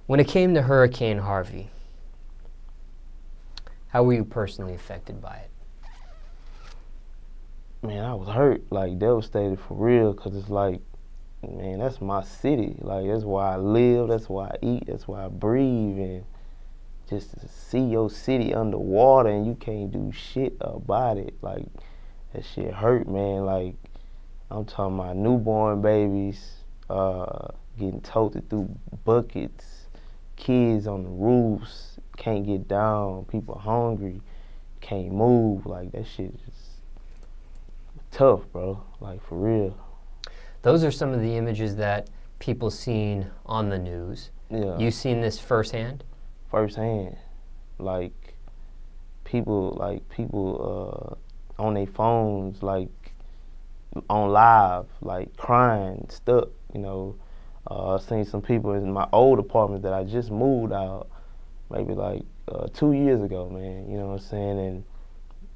When it came to Hurricane Harvey, how were you personally affected by it? Man, I was hurt, like devastated for real, because it's like, man, that's my city. Like, that's where I live, that's where I eat, that's where I breathe. And just to see your city underwater and you can't do shit about it, like, that shit hurt, man. Like, I'm talking about newborn babies getting toted through buckets, kids on the roofs, can't get down, people hungry, can't move. Like, that shit is tough, bro, like, for real. Those are some of the images that people seen on the news. Yeah. You seen this firsthand? Firsthand. Like, people on their phones, like, on live, like, crying, stuck, you know. I seen some people in my old apartment that I just moved out maybe like 2 years ago, man, you know what I'm saying? And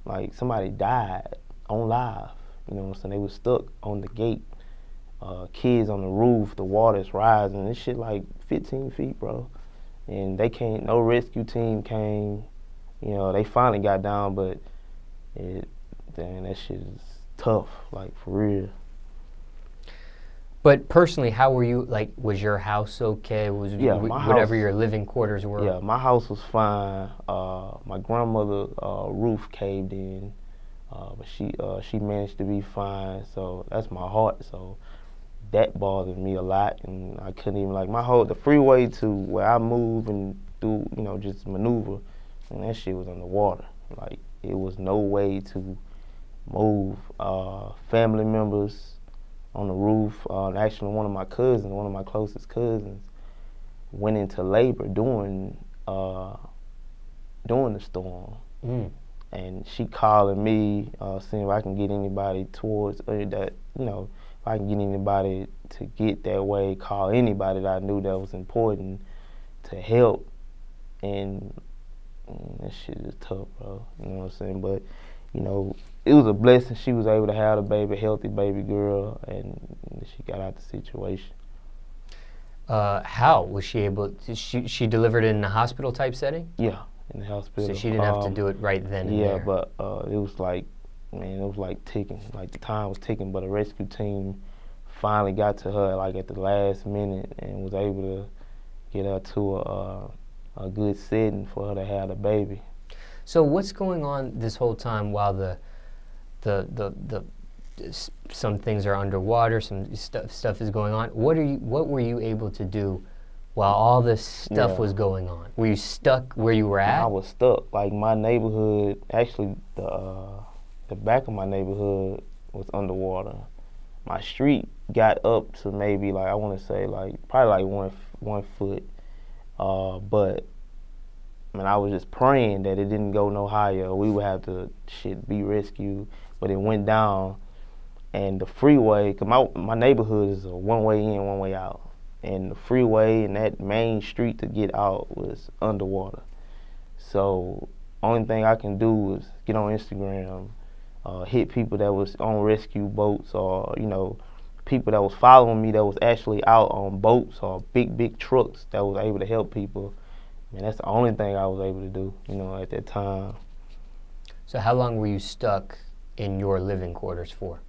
like somebody died on live, you know what I'm saying? They was stuck on the gate, kids on the roof, the water's rising, this shit like 15 feet, bro. And they can't, no rescue team came, you know, they finally got down, but damn, that shit is tough, like for real. But personally, how were you, like, was your house okay? Was whatever your living quarters were? Yeah, my house was fine. My grandmother roof caved in, but she managed to be fine, so that's my heart. So that bothered me a lot, and I couldn't even, like, the freeway to where I move and do, you know, just maneuver, and that shit was underwater. Like, it was no way to move. Family members on the roof. Actually, one of my closest cousins, went into labor during the storm. And she calling me, seeing if I can get anybody towards that, you know, if I can get anybody to get that way, call anybody that I knew that was important to help. And that shit is tough, bro. You know what I'm saying? But, you know, it was a blessing. She was able to have a baby, healthy baby girl, and she got out the situation. How was she able to, she delivered in a hospital type setting? Yeah, in the hospital. So she didn't have to do it right then and there. Yeah, but it was like, man, it was like ticking. Like, the time was ticking, but a rescue team finally got to her, like, at the last minute and was able to get her to a good setting for her to have the baby. So what's going on this whole time while some things are underwater, some stuff is going on? What were you able to do while all this stuff was going on? Were you stuck where you were at? I was stuck. Like, my neighborhood, actually the back of my neighborhood was underwater. My street got up to maybe, like, I want to say, like, probably like one foot, but I mean, I was just praying that it didn't go no higher. We would have to be rescued, but it went down. And the freeway, cause my neighborhood is a one-way in, one-way out, and the freeway and that main street to get out was underwater. So only thing I can do was get on Instagram, hit people that was on rescue boats, or, you know, people that was following me that was actually out on boats or big trucks that was able to help people. Man, that's the only thing I was able to do, you know, at that time. So how long were you stuck in your living quarters for?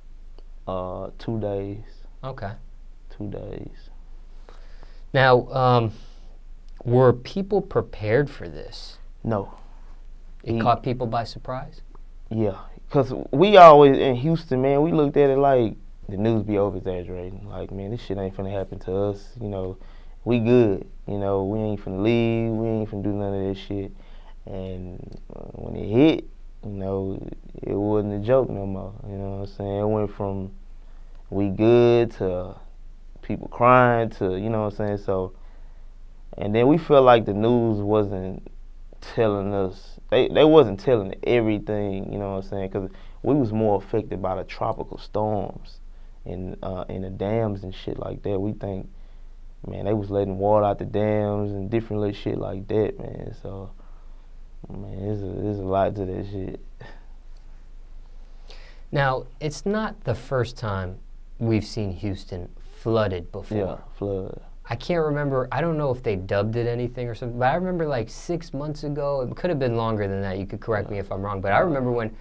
2 days. Okay. 2 days. Now, were people prepared for this? No. It caught people by surprise? Yeah, because we always, in Houston, man, we looked at it like the news be over-exaggerating. Like, man, this shit ain't finna happen to us, you know. We good, you know, we ain't finna leave, we ain't finna do none of this shit. And when it hit, you know, it wasn't a joke no more, you know what I'm saying? It went from we good to people crying to, you know what I'm saying? So, and then we felt like the news wasn't telling us, they wasn't telling everything, you know what I'm saying? Because we was more affected by the tropical storms and the dams and shit like that. We think, man, they was letting water out the dams and different little shit like that, man. So, man, there's a lot to that shit. Now, it's not the first time we've seen Houston flooded before. Yeah, flood. I can't remember. I don't know if they dubbed it anything or something, but I remember like 6 months ago, it could have been longer than that. You could correct me if I'm wrong, but I remember when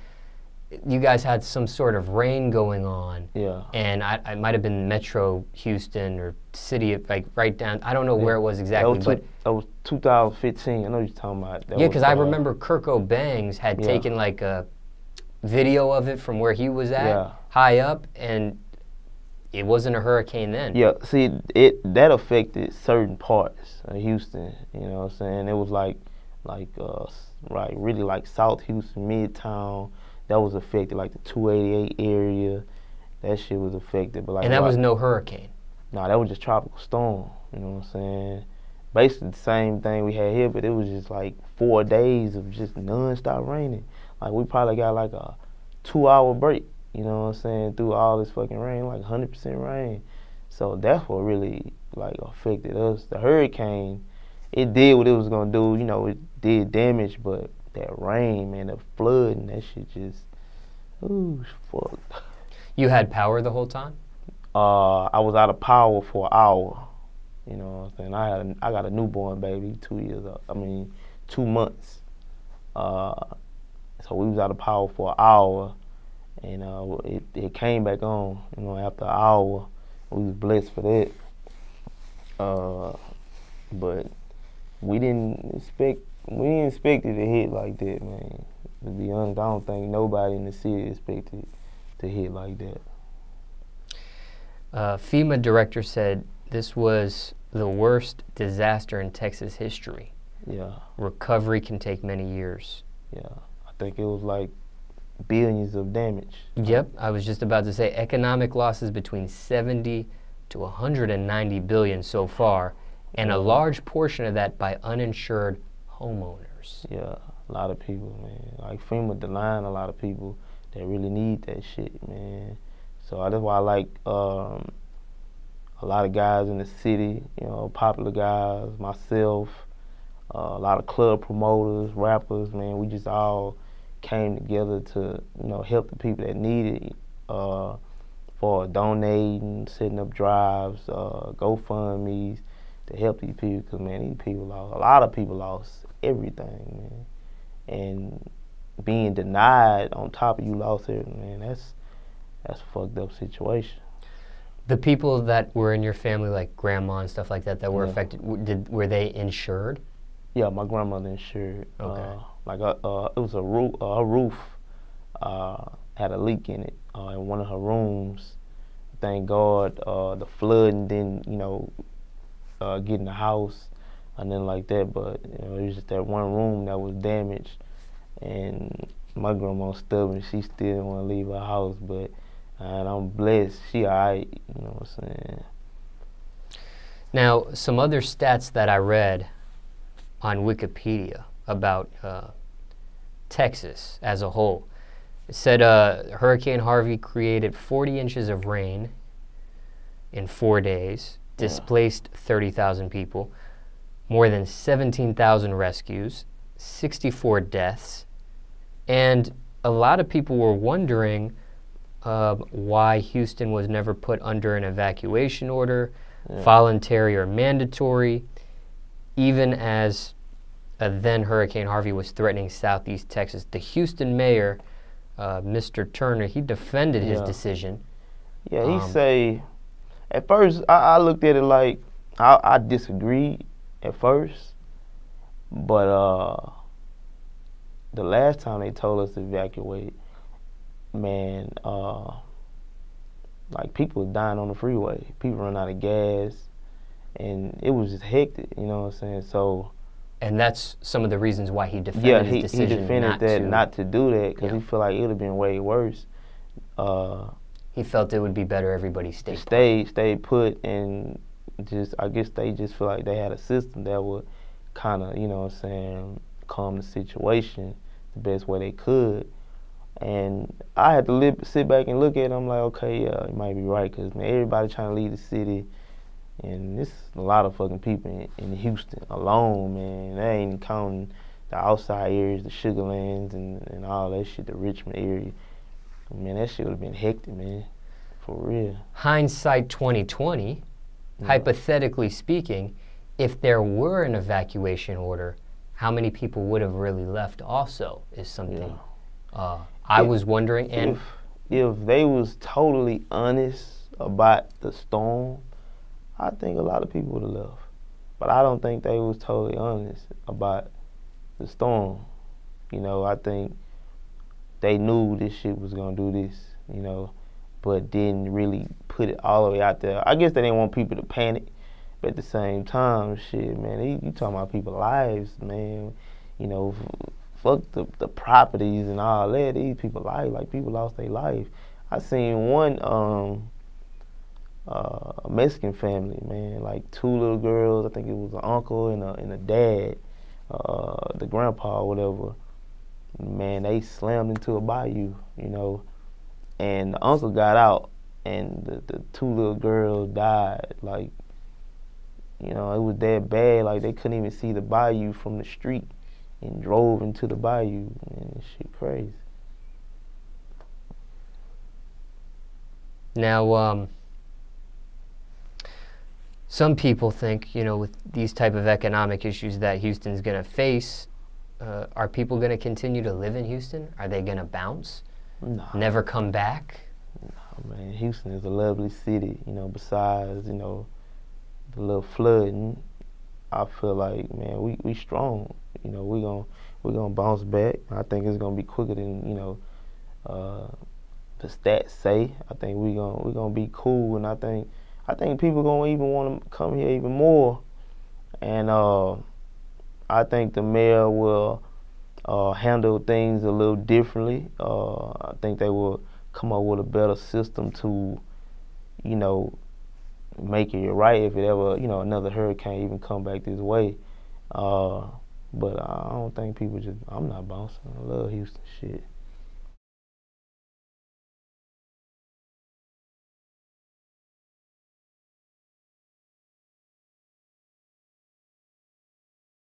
you guys had some sort of rain going on. Yeah. And I might have been Metro Houston or city, like right down. I don't know where it was exactly, but that was 2015. I know what you're talking about. Yeah, because I remember Kirko Bangs had taken like a video of it from where he was at, high up, and it wasn't a hurricane then. Yeah, see, that affected certain parts of Houston. You know what I'm saying? It was like really like South Houston, Midtown. That was affected, like the 288 area. That shit was affected, but like. And that was no hurricane. No, that was just tropical storm. You know what I'm saying? Basically the same thing we had here, but it was just like 4 days of just non-stop raining. Like we probably got like a 2-hour break. You know what I'm saying? Through all this fucking rain, like 100% rain. So that's what really like affected us. The hurricane, it did what it was gonna do. You know, it did damage, but that rain, man, the flood and that shit just, ooh, fuck. You had power the whole time? I was out of power for an hour. You know what I'm saying? I got a newborn baby, 2 months. So we was out of power for an hour. And it came back on, you know, after an hour. We was blessed for that. But we didn't expect it to hit like that, man. To be honest, I don't think nobody in the city expected to hit like that. FEMA director said this was the worst disaster in Texas history. Yeah. Recovery can take many years. Yeah, I think it was like billions of damage. Yep, I was just about to say economic losses between 70 to 190 billion so far, and a large portion of that by uninsured homeowners. Yeah, a lot of people, man. Like FEMA denied a lot of people that really need that shit, man. So that's why I like a lot of guys in the city, you know, popular guys, myself, a lot of club promoters, rappers, man. We just all came together to, you know, help the people that need it, for donating, setting up drives, GoFundMe's to help these people, because, man, these people lost, a lot of people lost everything, man. And being denied on top of you lost everything, man, that's a fucked up situation. The people that were in your family, like grandma and stuff like that, that were affected, were they insured? Yeah, my grandmother insured. Okay. It was a roof. Her roof had a leak in it in one of her rooms. Thank God, the flooding didn't, you know, get in the house and then like that. But you know, it was just that one room that was damaged, and my grandma's stubborn. She still didn't want to leave her house, but and I'm blessed. She alright. You know what I'm saying? Now, some other stats that I read on Wikipedia about Texas as a whole. It said Hurricane Harvey created 40 inches of rain in 4 days, displaced 30,000 people, more than 17,000 rescues, 64 deaths, and a lot of people were wondering why Houston was never put under an evacuation order, voluntary or mandatory, even as then Hurricane Harvey was threatening southeast Texas. The Houston mayor, Mr. Turner, he defended his decision. Yeah, he say, at first I looked at it like, I disagreed at first, but the last time they told us to evacuate, man, like people were dying on the freeway. People run out of gas, and it was just hectic, you know what I'm saying? So. And that's some of the reasons why he defended his decision. Yeah, he defended not to do that, because he felt like it would have been way worse. He felt it would be better everybody stay put, and just, I guess they just feel like they had a system that would kind of, you know what I'm saying, calm the situation the best way they could. And I had to sit back and look at it. I'm like, okay, yeah, you might be right, because, man, everybody trying to leave the city. And this is a lot of fucking people in Houston alone, man. They ain't counting the outside areas, the Sugarlands and all that shit, the Richmond area. Man, that shit would have been hectic, man. For real. Hindsight 2020, hypothetically speaking, if there were an evacuation order, how many people would have really left also is something I was wondering. And if they was totally honest about the storm, I think a lot of people would have left. But I don't think they was totally honest about the storm. You know, I think they knew this shit was gonna do this, you know, but didn't really put it all the way out there. I guess they didn't want people to panic, but at the same time, shit, man, you talking about people's lives, man. You know, fuck the properties and all that. These people life, like people lost their life. I seen one a Mexican family, man, like 2 little girls. I think it was an uncle and a dad, the grandpa or whatever. Man, they slammed into a bayou, you know, and the uncle got out, and the 2 little girls died. Like, you know, it was that bad. Like, they couldn't even see the bayou from the street, and drove into the bayou. Man, shit crazy. now, some people think, you know, with these type of economic issues that Houston's going to face, are people going to continue to live in Houston? Are they going to bounce? No. Never come back? No, man. Houston is a lovely city, you know, besides, you know, the little flooding. I feel like, man, we strong. You know, we're gonna bounce back. I think it's gonna be quicker than, you know, the stats say. I think we're gonna be cool, and I think people gonna even want to come here even more. And I think the mayor will handle things a little differently. I think they will come up with a better system to, you know, make it right if it ever, you know, another hurricane even come back this way. But I don't think people I'm not bouncing. I love Houston shit.